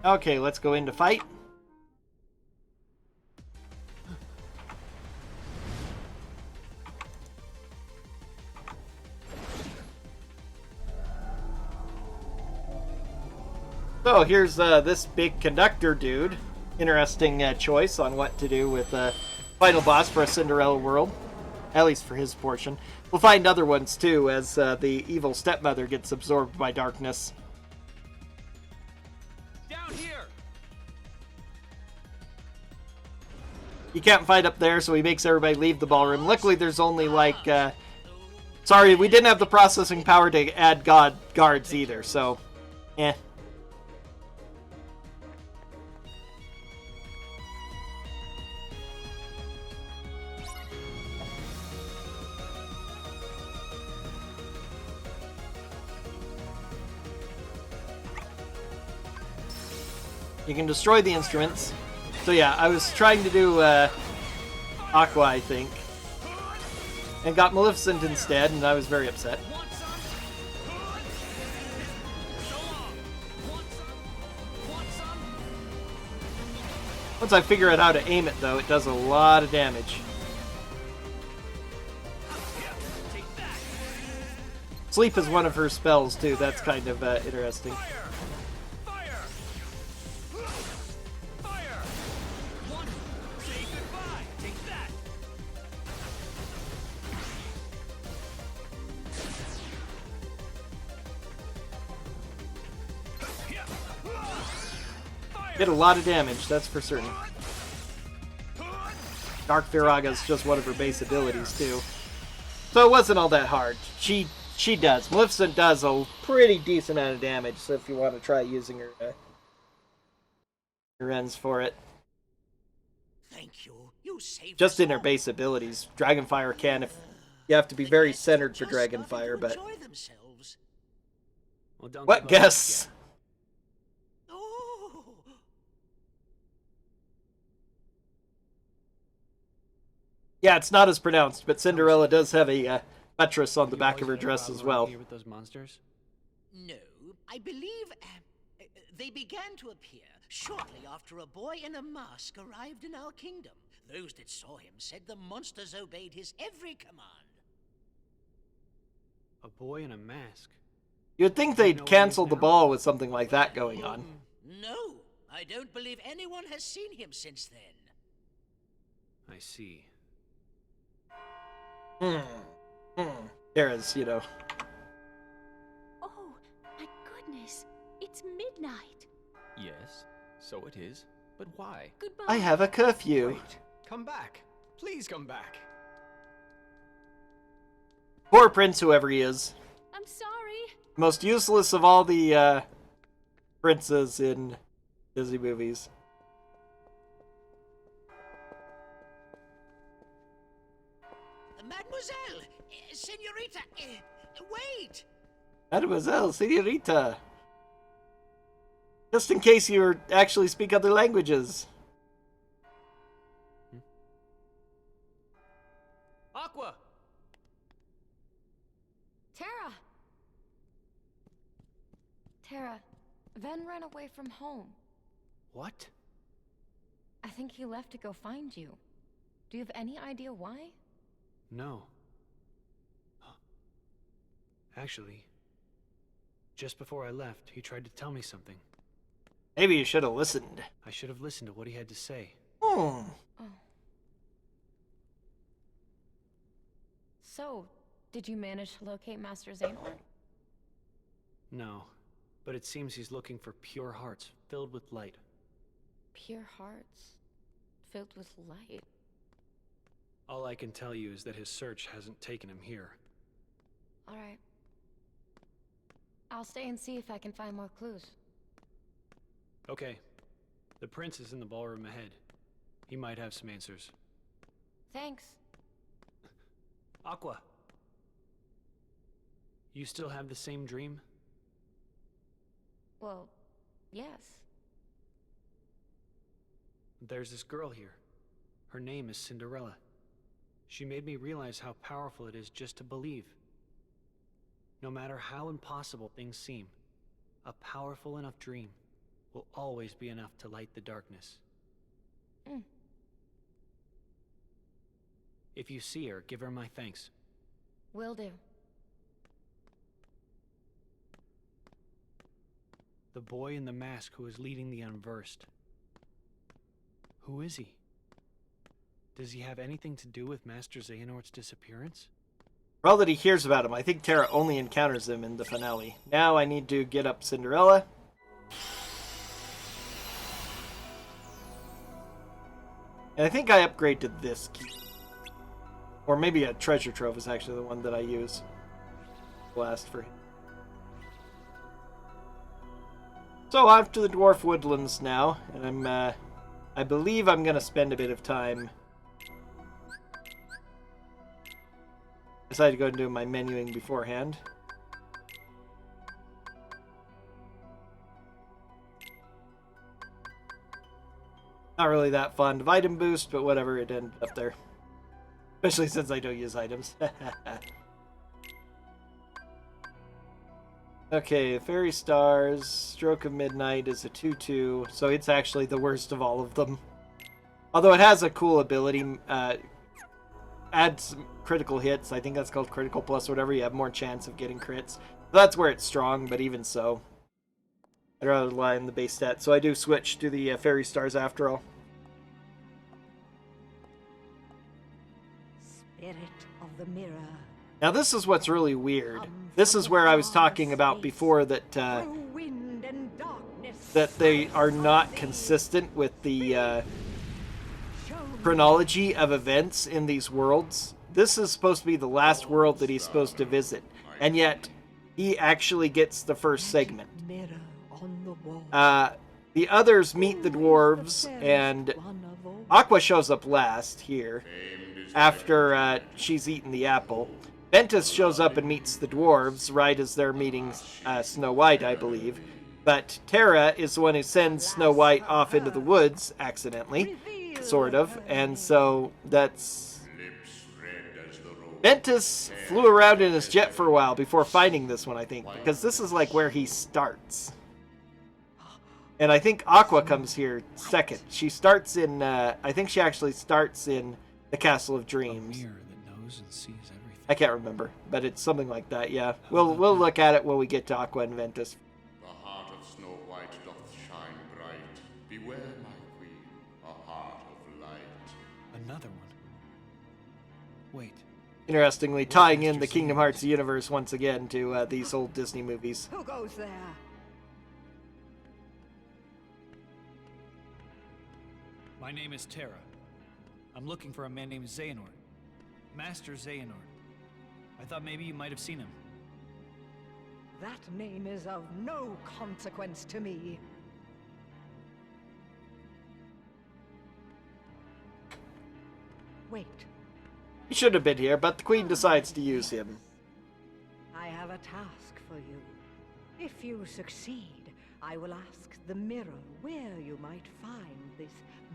Okay, let's go into fight. So here's this big conductor dude. Interesting choice on what to do with final boss for a Cinderella world. At least for his portion. We'll find other ones too as the evil stepmother gets absorbed by darkness. Down here. You can't fight up there, so he makes everybody leave the ballroom. Luckily, there's only like... sorry, we didn't have the processing power to add guards either, so... Eh. You can destroy the instruments. So yeah, I was trying to do Aqua, I think. And got Maleficent instead, and I was very upset. Once I figure out how to aim it, though, it does a lot of damage. Sleep is one of her spells, too. That's kind of interesting. Did a lot of damage, that's for certain. Dark Viraga is just one of her base abilities, too. So it wasn't all that hard. She does. Maleficent does a pretty decent amount of damage, so if you want to try using her ends for it. Thank you. You saved just us in her all. base abilities. Dragonfire can, if you have to be very centered for Dragonfire, but... Well, don't What give up guess? yet. Oh. Yeah, it's not as pronounced, but Cinderella does have a buttress on the You back of her always had a dress as problem well. here with those monsters? No, I believe they began to appear shortly after a boy in a mask arrived in our kingdom. Those that saw him said the monsters obeyed his every command. A boy in a mask. You'd think Do you they'd know where he is cancel the now? ball with something like that going on. No, I don't believe anyone has seen him since then. I see. Terra's, you know. Oh, my goodness. It's midnight. Yes, so it is. But why? Goodbye. I have a curfew. Wait, come back. Please come back. Poor Prince, whoever he is. I'm sorry. Most useless of all the princes in Disney movies. Mademoiselle, senorita, wait! Mademoiselle, senorita. Just in case you actually speak other languages. Aqua! Terra. Terra, Ven ran away from home. What? I think he left to go find you. Do you have any idea why? No. Actually, just before I left, he tried to tell me something. Maybe you should have listened. I should have listened to what he had to say. Oh. So, did you manage to locate Master Xehanort? No, but it seems he's looking for pure hearts filled with light. Pure hearts, filled with light. All I can tell you is that his search hasn't taken him here. All right. I'll stay and see if I can find more clues. Okay. The prince is in the ballroom ahead. He might have some answers. Thanks. Aqua! You still have the same dream? Well, yes. There's this girl here. Her name is Cinderella. She made me realize how powerful it is just to believe. No matter how impossible things seem, a powerful enough dream will always be enough to light the darkness. Mm. If you see her, give her my thanks. Will do. The boy in the mask who is leading the unversed. Who is he? Does he have anything to do with Master Xehanort's disappearance? For all that he hears about him, I think Terra only encounters him in the finale. Now I need to get up Cinderella. And I think I upgrade to this key. Or maybe a treasure trove is actually the one that I use. Blast for him. So off to the Dwarf Woodlands now, and I believe I'm gonna spend a bit of time. Decided to go and do my menuing beforehand. Not really that fond of item boost, but whatever, it ended up there. Especially since I don't use items. Okay, Fairy Stars, Stroke of Midnight is a 2/2, so it's actually the worst of all of them. Although it has a cool ability, adds critical hits. I think that's called critical plus whatever. You have more chance of getting crits. So that's where it's strong, but even so, I'd rather rely on the base stat. So I do switch to the Fairy Stars after all. Spirit of the mirror. Now this is what's really weird. This is where I was talking about before that Wind and darkness. that they are not consistent with the chronology of events in these worlds. This is supposed to be the last world that he's supposed to visit, and yet he actually gets the first segment. Mirror on the wall. The others meet the dwarves, and Aqua shows up last here after she's eaten the apple. Ventus shows up and meets the dwarves right as they're meeting Snow White, I believe. But Terra is the one who sends Snow White off into the woods accidentally, sort of, and so that's... Ventus flew around in his jet for a while before finding this one, I think, because this is like where he starts. And I think Aqua comes here second. She starts in, I think she actually starts in the Castle of Dreams. A mirror that knows and sees everything. I can't remember, but it's something like that, yeah. We'll look at it when we get to Aqua and Ventus. The heart of Snow White doth shine bright. Beware, my queen, a heart of light. Another one. Wait. Interestingly, tying in the Kingdom Hearts universe once again to these old Disney movies. Who goes there? My name is Terra. I'm looking for a man named Xehanort. Master Xehanort. I thought maybe you might have seen him. That name is of no consequence to me. Wait, He should have been here, but the Queen decides to use him. I have a task for you. If you succeed, I will ask the mirror where you might find this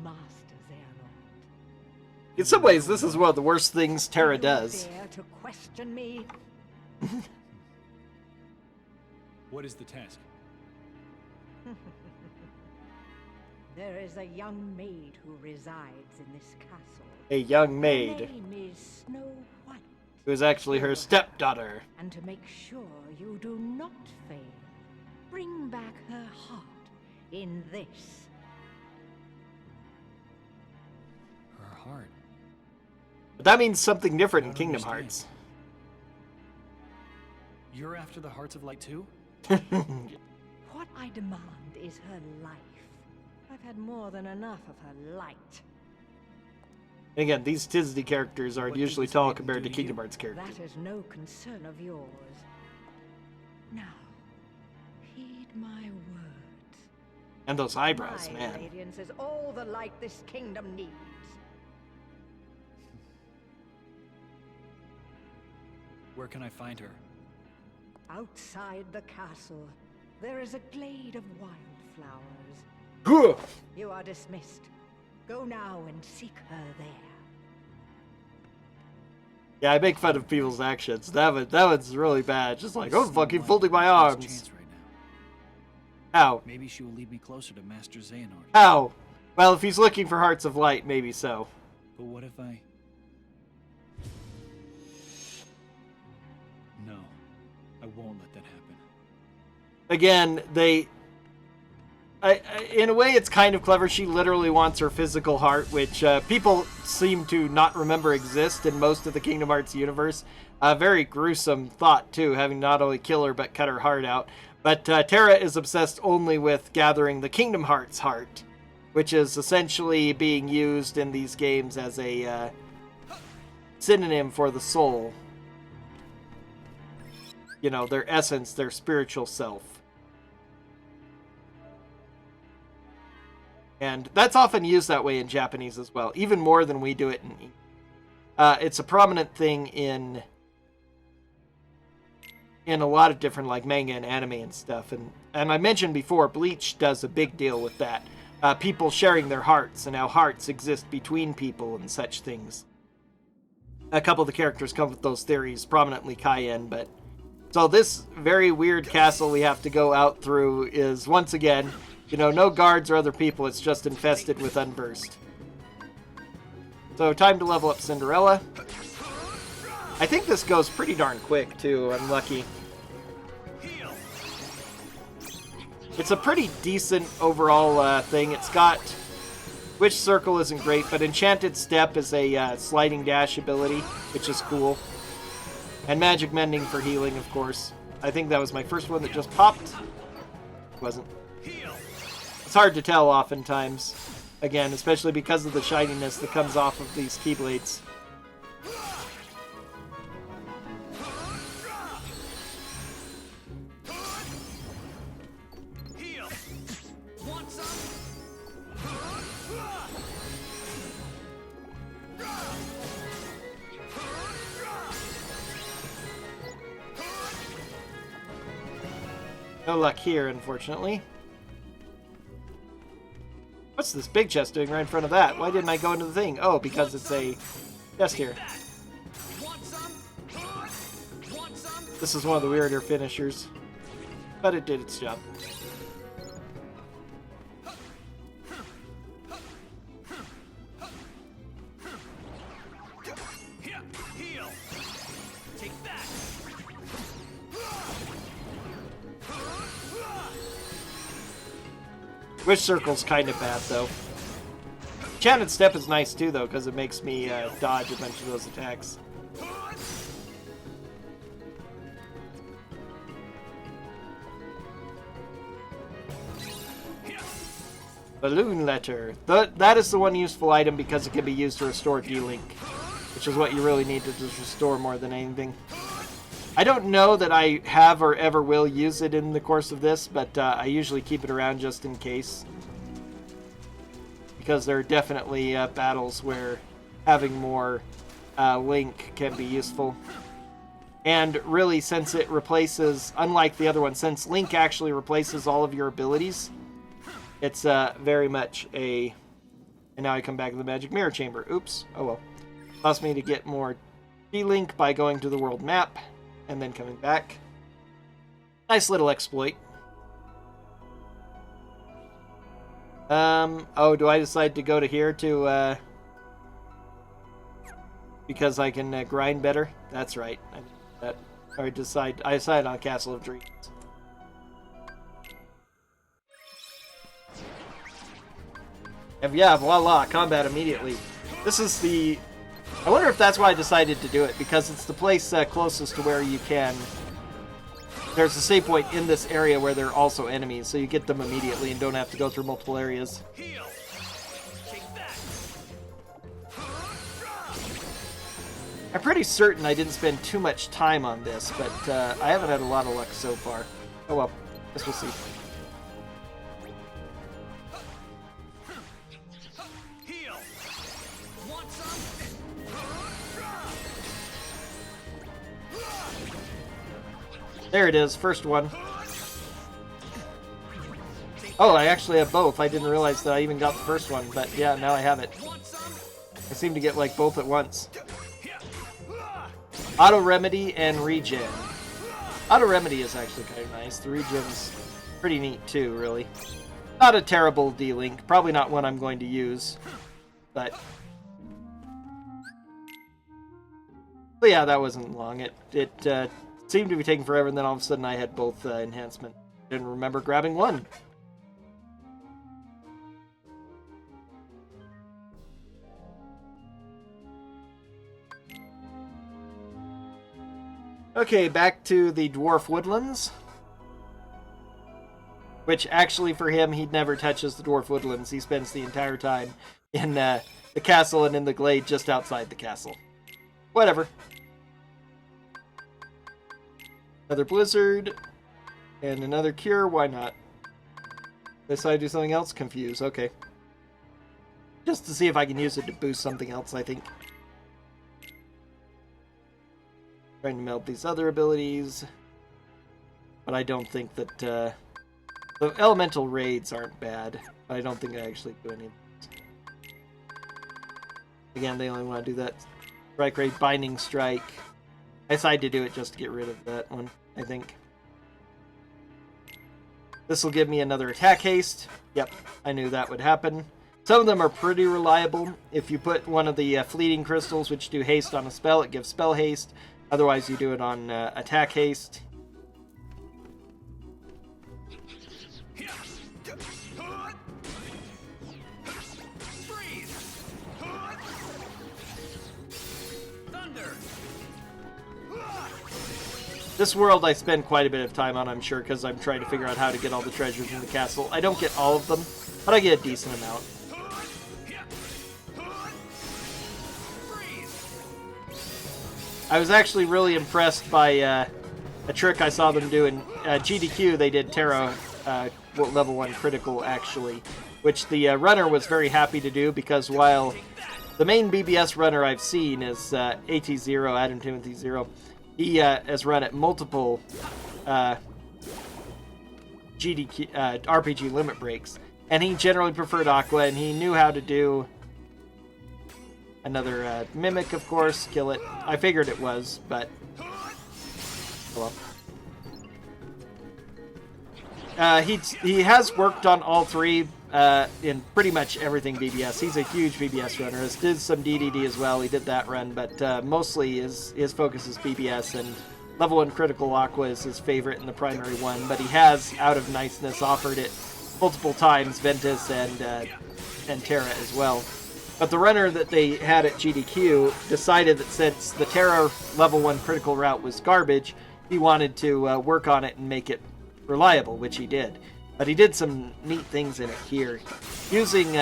Master Xehanort. In some ways, this is one of the worst things Terra Do you does. dare to question me? What is the task? There is a young maid who resides in this castle. A young Her maid, name is Snow White. who is actually her stepdaughter. And to make sure you do not fail, bring back her heart in this. Her heart. But that means something different in I don't Kingdom understand. Hearts. You're after the hearts of light too? What I demand is her life. I've had more than enough of her light. And again, these Disney characters aren't What usually did this tall maiden compared do to to you? Kingdom Hearts characters. That is no concern of yours. Now, heed my words. And those eyebrows, My man. radiance is all the light this kingdom needs. Where can I find her? Outside the castle, there is a glade of wildflowers. Huh! You are dismissed. Go now and seek her there. Yeah, I make fun of people's actions. That one's really bad. Just like, oh, Snow fucking White folding my has a arms. chance right How? Maybe she will lead me closer to Master Xehanort. How? Well, if he's looking for hearts of light, maybe so. But what if I... No, I won't let that happen. Again, in a way, it's kind of clever. She literally wants her physical heart, which people seem to not remember exist in most of the Kingdom Hearts universe. A very gruesome thought, too, having not only kill her, but cut her heart out. But Terra is obsessed only with gathering the Kingdom Hearts heart, which is essentially being used in these games as a synonym for the soul. You know, their essence, their spiritual self. And that's often used that way in Japanese as well, even more than we do it in English. It's a prominent thing in a lot of different like manga and anime and stuff. And I mentioned before, Bleach does a big deal with that. People sharing their hearts and how hearts exist between people and such things. A couple of the characters come with those theories, prominently Cayenne, but... So this very weird castle we have to go out through is, once again... You know, no guards or other people, it's just infested with Unversed. So, time to level up Cinderella. I think this goes pretty darn quick, too. I'm lucky. It's a pretty decent overall thing. It's got... Witch Circle isn't great, but Enchanted Step is a sliding dash ability, which is cool. And Magic Mending for healing, of course. I think that was my first one that just popped. Wasn't. It's hard to tell oftentimes, again, especially because of the shininess that comes off of these Keyblades. No luck here, unfortunately. What's this big chest doing right in front of that? Why didn't I go into the thing? Oh, because it's a chest here. This is one of the weirder finishers. But it did its job. Witch Circle's kind of bad, though. Enchanted Step is nice, too, though, because it makes me dodge a bunch of those attacks. Balloon Letter. That is the one useful item because it can be used to restore D-Link, which is what you really need to just restore more than anything. I don't know that I have or ever will use it in the course of this, but I usually keep it around just in case. Because there are definitely battles where having more Link can be useful. And really, since it replaces, unlike the other one, since Link actually replaces all of your abilities, it's very much a... And now I come back to the Magic Mirror Chamber. Oops. Oh well. Allows me to get more D-Link by going to the world map. And then coming back. Nice little exploit. Oh, do I decide to go to here to, because I can grind better? That's right. I decide on Castle of Dreams. And yeah, voila, combat immediately. This is the... I wonder if that's why I decided to do it, because it's the place closest to where you can... There's a save point in this area where there are also enemies, so you get them immediately and don't have to go through multiple areas. I'm pretty certain I didn't spend too much time on this, but I haven't had a lot of luck so far. Oh well, guess we'll see. There it is, first one. Oh, I actually have both. I didn't realize that I even got the first one, but yeah, now I have it. I seem to get like both at once. Auto Remedy and Regen. Auto Remedy is actually kind of nice. The Regen's pretty neat too, really. Not a terrible D-Link. Probably not one I'm going to use. But yeah, that wasn't long. It seemed to be taking forever, and then all of a sudden I had both enhancement. Didn't remember grabbing one. Okay, back to the Dwarf Woodlands. Which, actually, for him, he never touches the Dwarf Woodlands. He spends the entire time in the castle and in the glade just outside the castle. Whatever. Another Blizzard. And another Cure. Why not? Decide to do something else? Confuse. Okay. Just to see if I can use it to boost something else, I think. Trying to meld these other abilities. But I don't think that... the elemental raids aren't bad. But I don't think I actually do any of those. Again, they only want to do that strike raid, binding strike. I decided to do it just to get rid of that one, I think. This will give me another attack haste. Yep, I knew that would happen. Some of them are pretty reliable. If you put one of the fleeting crystals, which do haste on a spell, it gives spell haste. Otherwise, you do it on attack haste. This world I spend quite a bit of time on, I'm sure, because I'm trying to figure out how to get all the treasures in the castle. I don't get all of them, but I get a decent amount. I was actually really impressed by a trick I saw them do in GDQ. They did Terra level 1 critical, actually, which the runner was very happy to do, because while the main BBS runner I've seen is AT0, Adam Timothy 0, he has run at multiple RPG limit breaks, and he generally preferred Aqua, and he knew how to do another Mimic, of course, kill it. I figured it was, but... Hello. He has worked on all three in pretty much everything BBS. He's a huge BBS runner. He did some DDD as well. He did that run, but mostly his focus is BBS, and level 1 critical Aqua is his favorite and the primary one. But he has, out of niceness, offered it multiple times, Ventus and Terra as well. But the runner that they had at GDQ decided that since the Terra level 1 critical route was garbage, he wanted to work on it and make it reliable, which he did. But he did some neat things in it here. Using,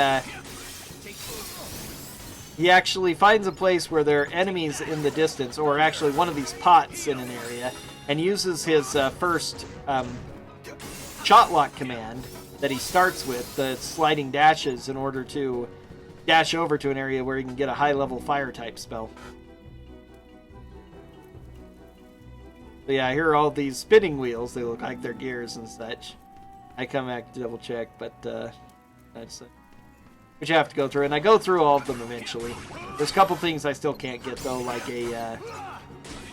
he actually finds a place where there are enemies in the distance, or actually one of these pots in an area, and uses his first shot lock command that he starts with, the sliding dashes, in order to dash over to an area where he can get a high-level fire-type spell. So yeah, here are all these spinning wheels. They look like they're gears and such. I come back to double check, but that's which you have to go through, and I go through all of them eventually. There's a couple things I still can't get though, like a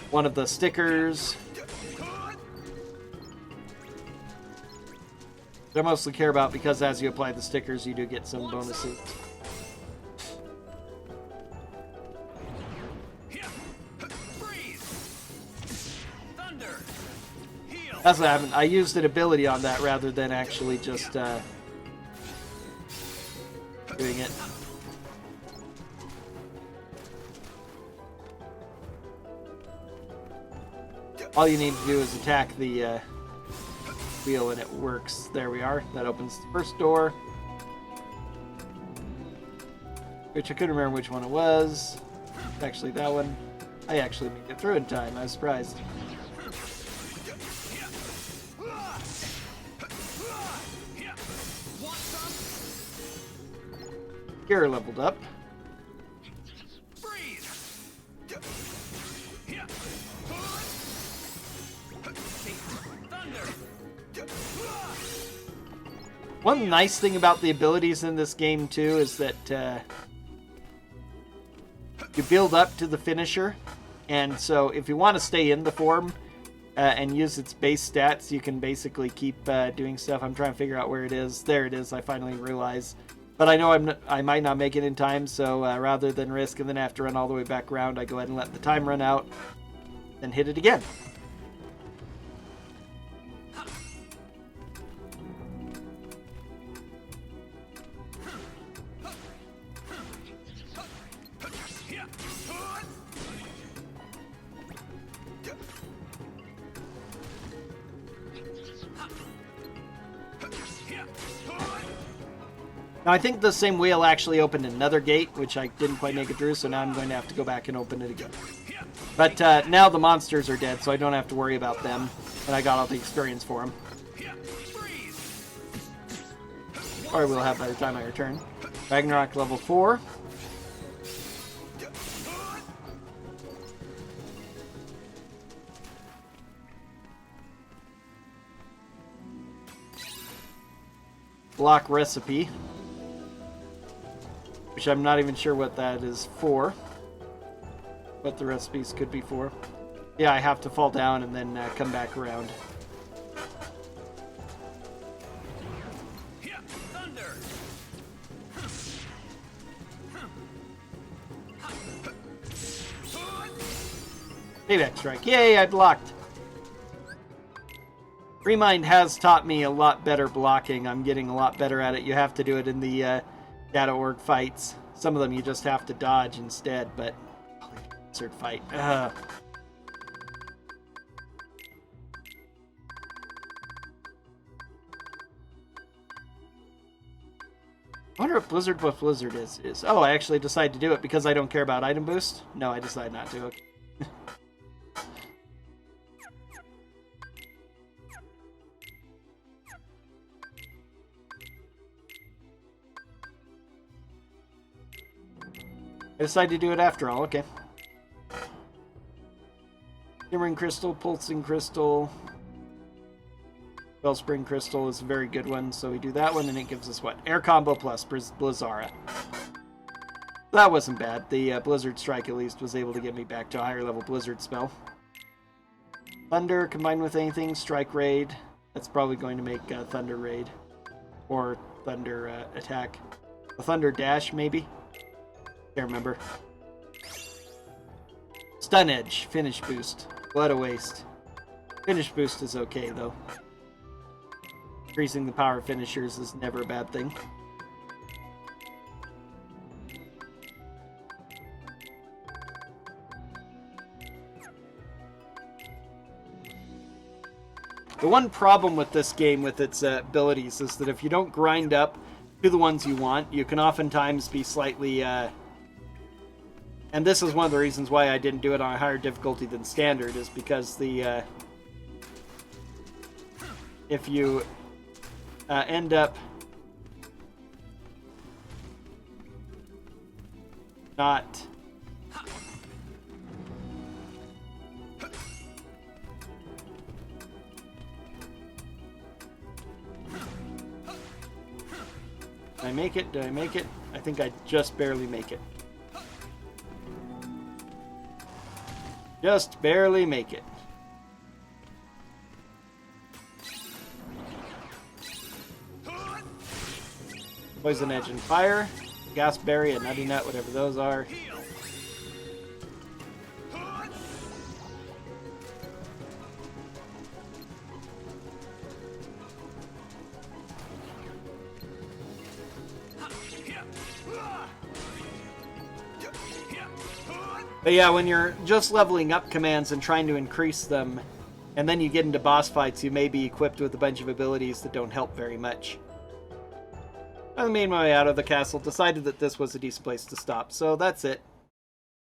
one of the stickers. I mostly care about because as you apply the stickers, you do get some bonuses. That's what happened. I used an ability on that rather than actually just doing it. All you need to do is attack the wheel and it works. There we are. That opens the first door. Which I couldn't remember which one it was. Actually, that one. I actually made it through in time. I was surprised. Gear leveled up. One nice thing about the abilities in this game too is that you build up to the finisher, and so if you want to stay in the form, and use its base stats, you can basically keep doing stuff. I'm trying to figure out where it is. There it is. I finally realize. But I know I might not make it in time, so rather than risk and then have to run all the way back around, I go ahead and let the time run out, then hit it again. Now, I think the same wheel actually opened another gate, which I didn't quite make it through, so now I'm going to have to go back and open it again. But now the monsters are dead, so I don't have to worry about them, and I got all the experience for them. Or we'll have by the time I return. Ragnarok level 4. Block recipe. Which I'm not even sure what that is for. What the recipes could be for. Yeah, I have to fall down and then come back around. Payback strike. Yay, I blocked. Remind has taught me a lot better blocking. I'm getting a lot better at it. You have to do it in the data org fights. Some of them you just have to dodge instead, but insert fight. I wonder if what Blizzard is. Oh, I actually decided to do it because I don't care about item boost? No, I decided not to. Okay. I decided to do it after all, okay. Shimmering Crystal, Pulsing Crystal, Wellspring Crystal is a very good one, so we do that one, and it gives us what? Air Combo plus Blizzara. That wasn't bad. The Blizzard Strike at least was able to get me back to a higher level Blizzard spell. Thunder combined with anything, Strike Raid. That's probably going to make Thunder Raid. Or Thunder Attack. A Thunder Dash, maybe? Can't remember. Stun Edge, Finish Boost. What a waste. Finish Boost is okay, though. Increasing the power of finishers is never a bad thing. The one problem with this game with its abilities is that if you don't grind up to the ones you want, you can oftentimes be slightly... and this is one of the reasons why I didn't do it on a higher difficulty than standard, is because the if you end up not Did I make it? Did I make it? I think I just barely make it. Just barely make it. Poison Edge and Fire. Gas Berry and Nutty Nut, whatever those are. But yeah, when you're just leveling up commands and trying to increase them, and then you get into boss fights, you may be equipped with a bunch of abilities that don't help very much. I made my way out of the castle, decided that this was a decent place to stop, so that's it.